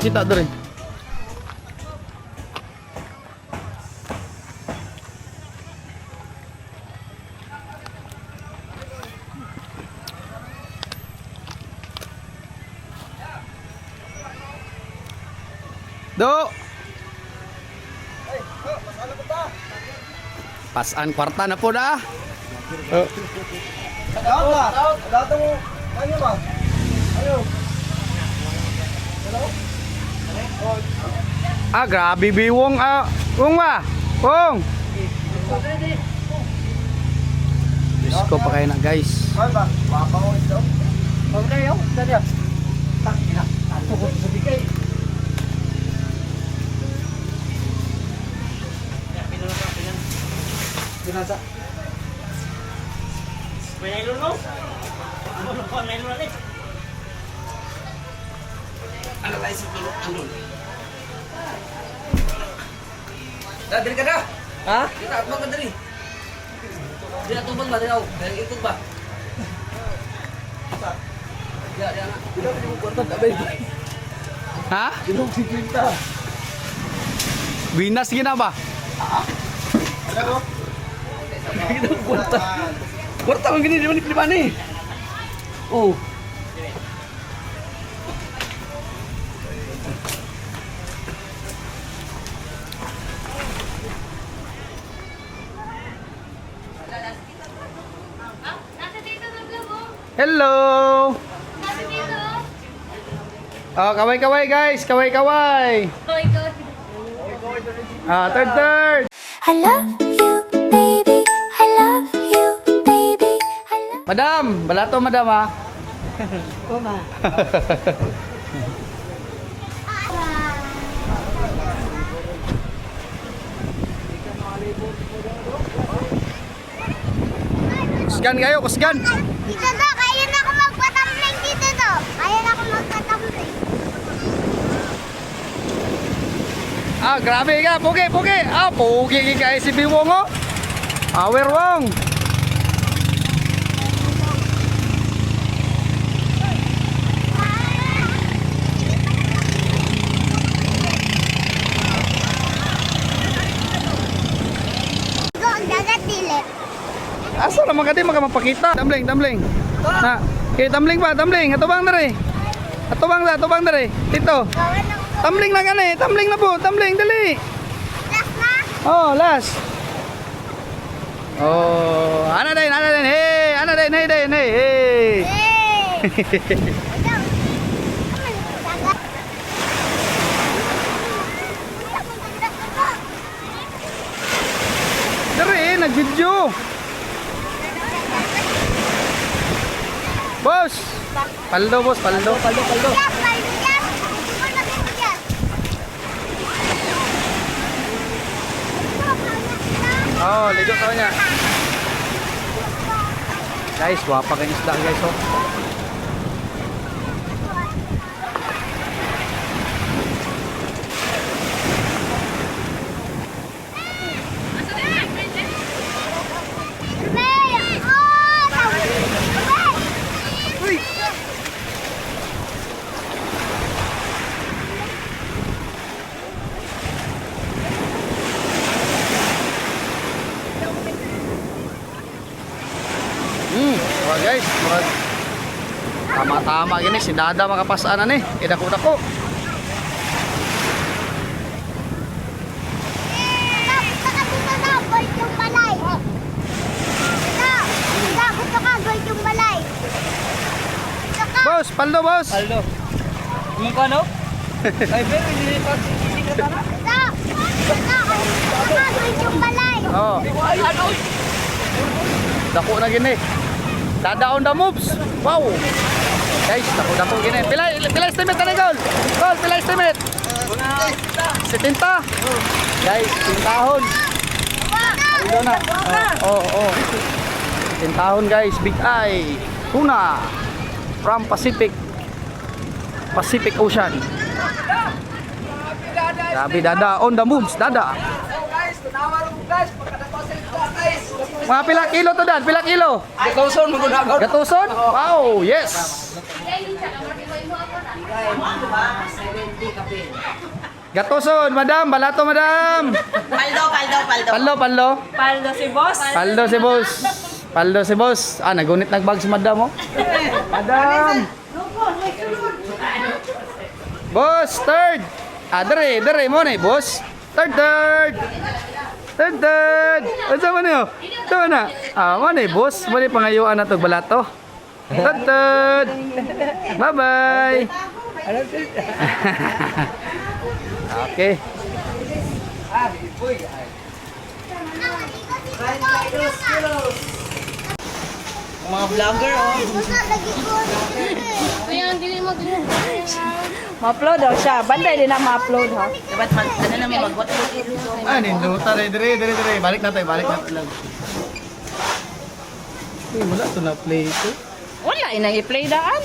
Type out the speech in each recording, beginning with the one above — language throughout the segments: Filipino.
kita diri. Do. Pasan kwarta na po dah. Dato mo. Ano ba? Ayo. Ah, grabe biwong Wong ba? Wong. Disco pa kayo na guys. Ano ba? Papaw ito. Okay, yo. Dali. Tak ina. Ako ko sa bigay. Binasa. May nailon mo? Ano po ang nailon natin? Ano tayo si Pilo? Ano? Dali ka na! Ha? Di na atbang ka dali. Di na tubang ba? Di na Dali ikot ba? Ya, ya na. Di na mo kwarta ka ba? Ha? Di na si Quinta. Winas gina ba? Ano? Di na kwarta. Kwarta man gini di man ipilipan ni. Oh. Hello. Oh, kaway-kaway guys, kaway-kaway. Third. I love you, baby. I love you, baby. I love Madam, balato madam ha. Kuma. Kusgan kayo, kusgan. Dito daw, kaya na ako magpatumbling dito daw. Kaya na ako magpatumbling. Ah, grabe ka, pugi. Ah, pugi ka si Biwong oh. Awer Wong. Go, ang dagat dili. Asa naman ka di makamapakita? Tumbling. Na, okay, tumbling. Atubang dere. Dito. Gawan ng Tumbling na gani, tumbling na po, dali. last na. Oh, last. Oh, ana din. Hey, hey. Hey! Ito. Aman, dagat. Dere, nag-video. Boss. Paldo. Yes, yes. Wala dito yan. Oh, ligo ka niya. Guys, wapa kang isda guys oh. May! Oh! Tawid! Uy. Wah guys, murag tama gini si Dada makapasaan na ni. Idako-dako. Gusto ka dito na, gold yung balay. Gusto ka, gold yung balay. Gusto ka. Boss, paldo boss. Aldo. Hindi ka no? Ay, pero hindi ka tara. Gusto ka, gold yung balay. Oh, Ano? dako na gini. Dada on the moves. Wow. Guys, dako gini. Pila estimate na ni Gol? Gol, pila estimate? 70. Guys, tintahon. Ayun na. Oh. Tintahon guys, big eye. Tuna from Pacific Ocean. Grabe, Dada on the moves, Dada. Guys, tunawa mo guys. Pagkatapasin ko guys. Mga pila kilo to Dan, pila kilo? Gatuson mo gunagaw. Gatuson? Wow, yes. 70 kape. Gatoson, madam, balato, madam. Paldo. Paldo. Paldo si boss. Paldo si boss. Paldo si boss. Ah, nagunit nagbag si madam, oh. Madam. Boss, third. Ah, dere mo na, boss. Third. Asa man niyo? Asa na? Ah, mo na, boss. Mo na pangayuan na to balato. Third. Bye-bye. Okay. Mga vlogger, oh. Ma-upload daw siya. Banday din na ma-upload, ha? Dapat ano namin mag-upload. Ah, ninduta dire. Balik na tayo lang. Uy, wala to na play ito. Wala, inang i-play daan.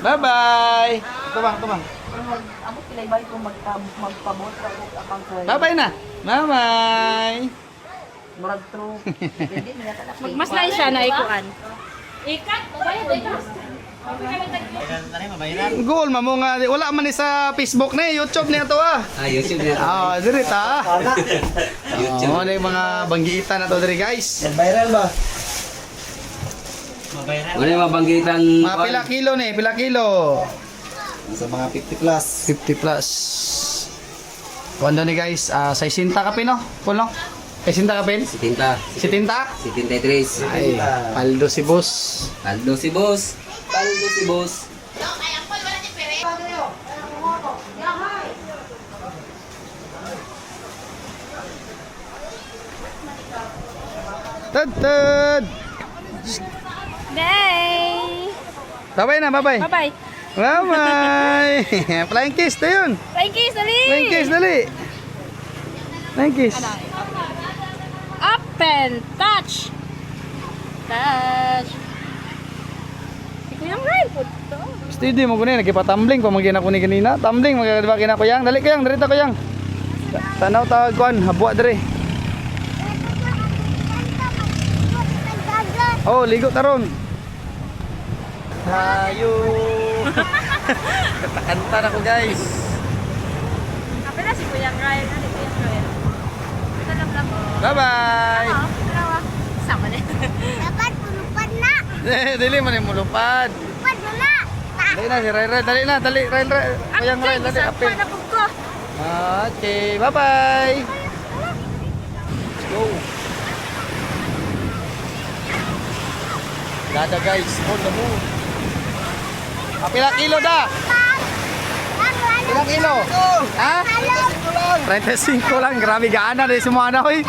Bye-bye. Tumang. Ako pilay-bay kung magpabot ako akang kaya. Bye-bye na. Bye-bye. Murag true. Magmaslay siya na ikuan. Ikat, Goal mo nga wala man ni sa Facebook na YouTube niya to ah. YouTube na. Ah, diri ta. YouTube. Oh, na yung mga banggitan na to diri guys. Viral ba? Ano yung mabanggitan? Mga pila kilo ni, pila kilo. Sa mga 50 plus. 50 plus. Kuwanda ni guys, 60 kapin no? Puno? 60 kapin? 70. 70? 73. Ay, paldo si boss. Paldo si boss. Tad. Bye! Bye-bye na, bye-bye. Bye-bye! Bye-bye. Flying kiss to yun. Thank you, Sali! Flying kiss, dali. Flying kiss. Up and touch! Touch! Ikaw yung right po to. Steady mo kunin, nagipatumbling pa magina ko ni kanina. Tumbling magadiba kina ko yang. Dali ko yang, dito ko yang. Tanaw tawag kuan, habwa dire. Oh, ligo taron. Tayo. Kanta na ko guys. Apa na si Kuya Ryan? Ano Kuya Ryan? Ito lang lang po. Bye-bye. Dalawa. Sama na. Dapat pulupad na. Dili man yung mulupad. Pulupad mo na. Dali na si Ray. Dali. Kuyang Ray, dali. Apil. Ano po ko? Okay, bye-bye. Let's go. Dada guys, on the move. Pila kilo da? Pila kilo? Ha? 35 lang. Grabe gaana rin si mga hoy.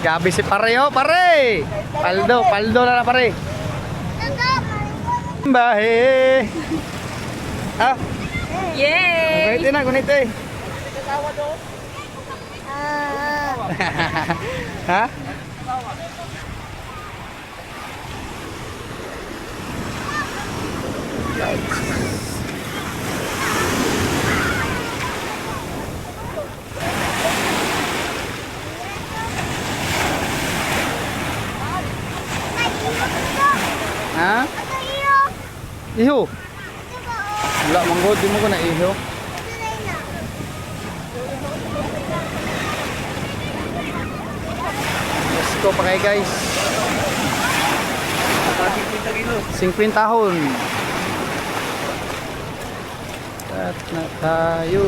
Gabi si pare oh, pare. Paldo na pare. Bahe. Ah, Yay! gunit eh. Ha? Ha? Iho. Wala manggod, di mo ko na iho. Let's go pa kayo guys. 50 tahon. At na tayo.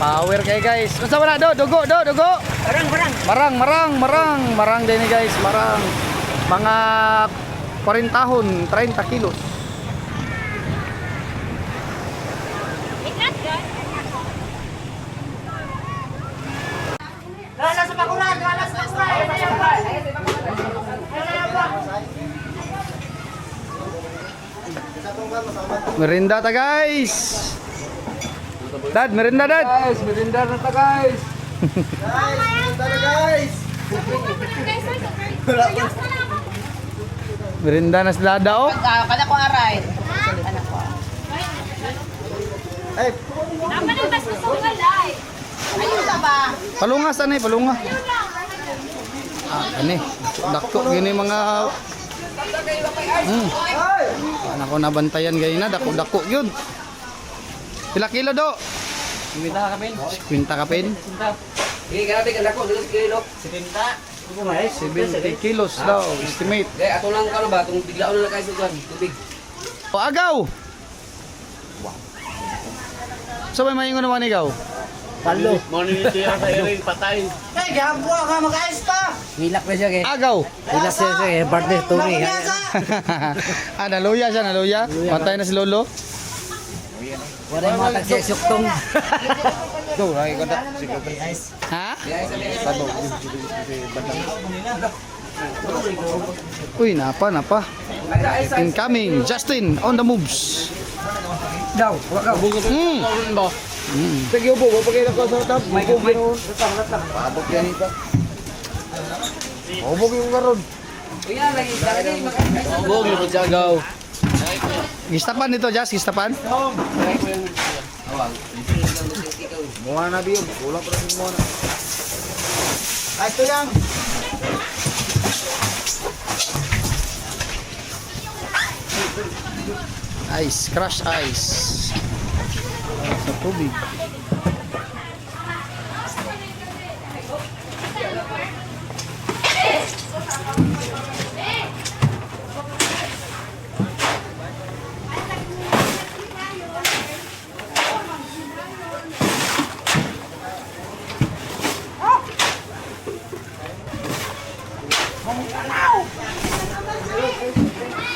Power kayo guys. Unsa wala do? Dugo. Marang din ni guys, marang. Mga 40 tahon, 30 kilos. Merinda ta guys. Dad, merinda dad. Guys, merinda na ta guys. Merinda na sila dada oh. Kada ko aray. Dapat ang basta sa walay. Ayun ta ba? Palungas ani, palunga. Ani, dako gini mga Anak ko nabantayan gay na dako-dako gyud. Pila kilo do? Minta ka pin. Kwinta ka pin? Sige, grabe ka dako, dito kilo. 70 kilos daw estimate. Kaya ato lang kano ba, tong biglaon na lang kayo sa tubig. O agaw. So may maingon naman ikaw. Palo. Monitira sa iring patay. Hilak na siya kay. Agaw. Hilak siya kay partner Tony. Naluya siya, naluya. Patay na si Lolo. Wala yung mga tagsisyuktong. Ha? Uy, napa. Incoming, Justin on the moves. Daw, waka. Sige po, papakita ko sa top. May. Pabok yan ito. Pabok yung karon. Kuya, lagi lagi makakita. Bog yung jagaw. Gistapan nito, Jas, gistapan. Muna na biyog. Kulang pa rin muna. Ay, ito lang. Ice, crush ice. Sa tubig.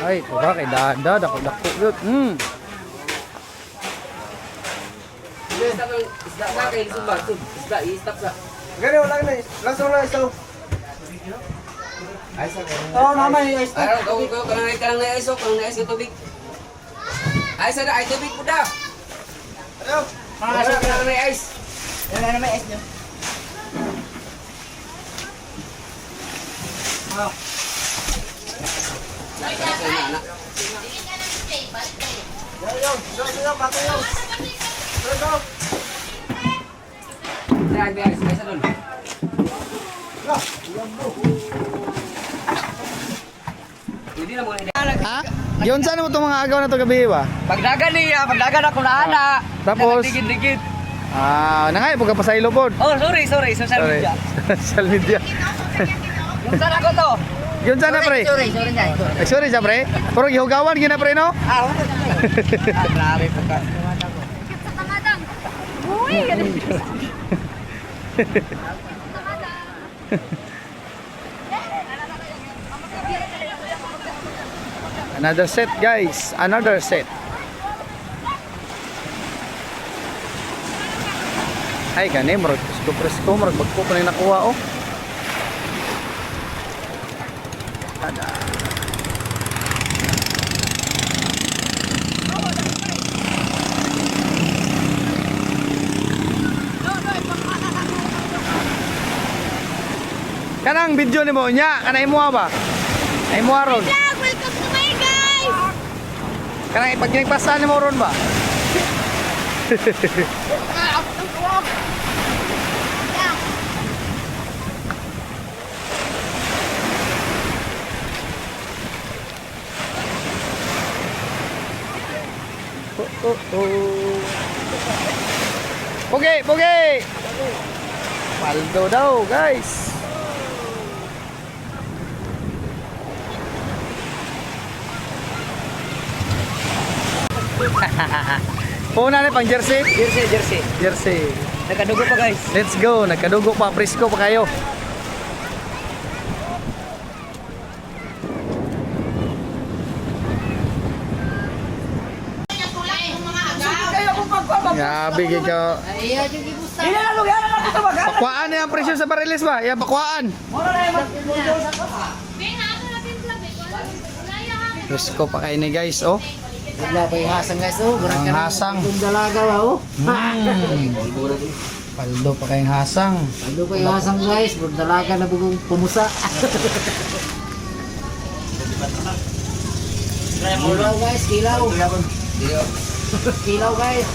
Ay, tuka kay dada, dako-dako yun. Isda na kay sumba, isda i-stop sa. Gani, wala na. Langsung na isaw. Ay sa kay. Oo, mama yung ice. Araw ko kanang na iso, kanang na iso tubig. Ay sa ay tubig po da. Ano? Kanang na ice. Yan na may ice niyo. Ay sa doon. Hindi na mo ni. Ha? Yun saan mo itong mga agaw na ito gabi ba? Pagdagan niya, pagdagan ako na ana. Tapos? Digid-digid. Nangay, pagka pa sa ilobod. Oh, sorry, social media. Social media. Yung sana ko to. Yun saan na pre? Sorry na. Sorry sa pre. Pero gihugawan gina pre no? Ah, grabe pagka. Sa tamadang. Uy, ganun. Another set guys, another set. Ay kani murag presko murag bagko pa ni nakuha oh. Ada. Kanang video ni mo nya, kana imo ba? Ay mo aron. Welcome to my guys! Kanang ipagkinigpasan ni mo ron ba? Pugi, pugi. Paldo daw, guys. Puna na pang jersey. Jersey. Jersey. Nakadugo pa guys. Let's go. Nagkadugo pa, presko pa kayo. Grabe ka. Pakuaan na yung presyo sa barilis ba? Yan, pakuaan. Presko pa kayo ni guys, oh. Wala pa yung hasang guys, oh. Ang hasang. Itong dalaga ba, oh. Paldo pa kayong hasang. Ano pa yung hasang guys? Itong dalaga na bugong pumusa. Kilaw guys, kilaw. Kilaw guys.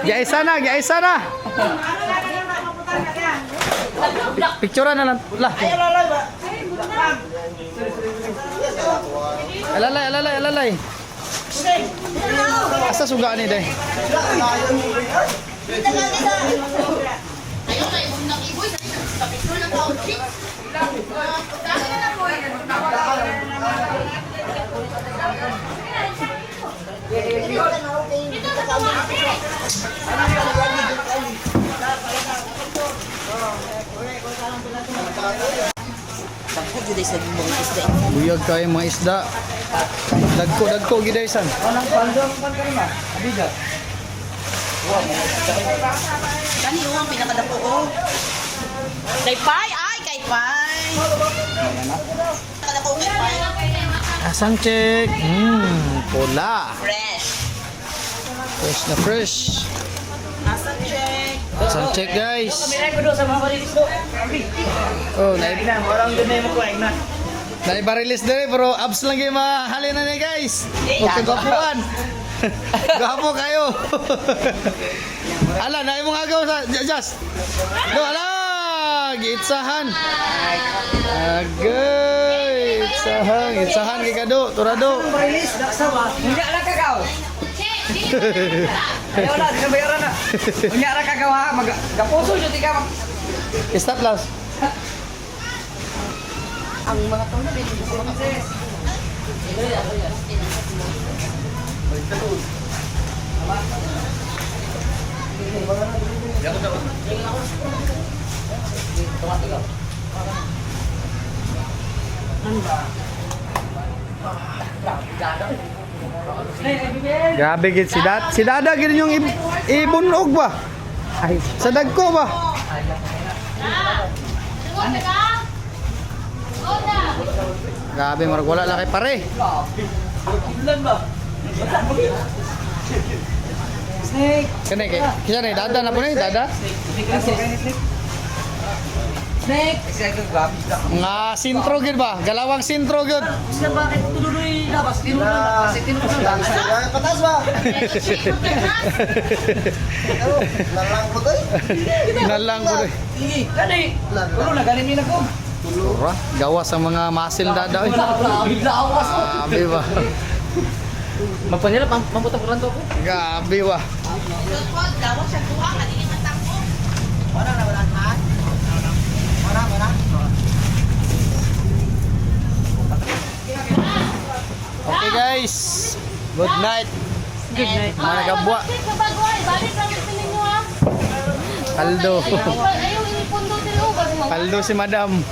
Giaisa na, giaisa na. Picturean na lang. Lah. Alalay. Asa suga ni day? Buyag kayo mga isda. Dagko gidaysan. Kani yung pinakadako ko. Kay Pai, ay kay Pai. Pinakadako kay Pai. Asang check. Pula. Fresh. Fresh na fresh. Asang check. Asang check guys. Minay ko doon sa mga barilis do. Oh, Orang doon na yung makuha na. naibarilis dere pero abs lang kayo mahalin na ni guys. Okay, gapuan. Gapo kayo. Ala, na imong agaw sa just. Do ala, giitsahan. Agay, itsahan kay kado, turado. Barilis, daksa ba? Unya na kagaw. Ayaw na, di na bayaran na. Unya na kagaw ha. Gapuso dyan, di ka mag... Stop loss. Ang mga tao na din sa mga sis. Grabe gid si Dada gid yung ibunog ba? Ay, sa dagko ba? Grabe marag wala lang kay pare. Snake. Kani kay kisa ni Dada na po ni Dada. Snake. Exactly, grabe. Nga sintro gid ba? Galawang sintro gid. Sila bakit tululoy labas? Tinulog na. Kasi tinulog na. Ay, patas ba? Larang ko tayo. Nalang ko rin. Gani. Tulo na, galing yun ako. Ura, gawas ang mga muscle Dada oy. Bigla ako kaso. Grabe ba? Magpanila, mamuta ko lang to ako. Grabe ba? Dapat siya tuwa, kaningin ang tangko. Wala na, wala na. Wala. Okay guys. Good night. Good night. Mga nagabwa. Paldo. Ayaw, inipundo din ako. Paldo si Madam.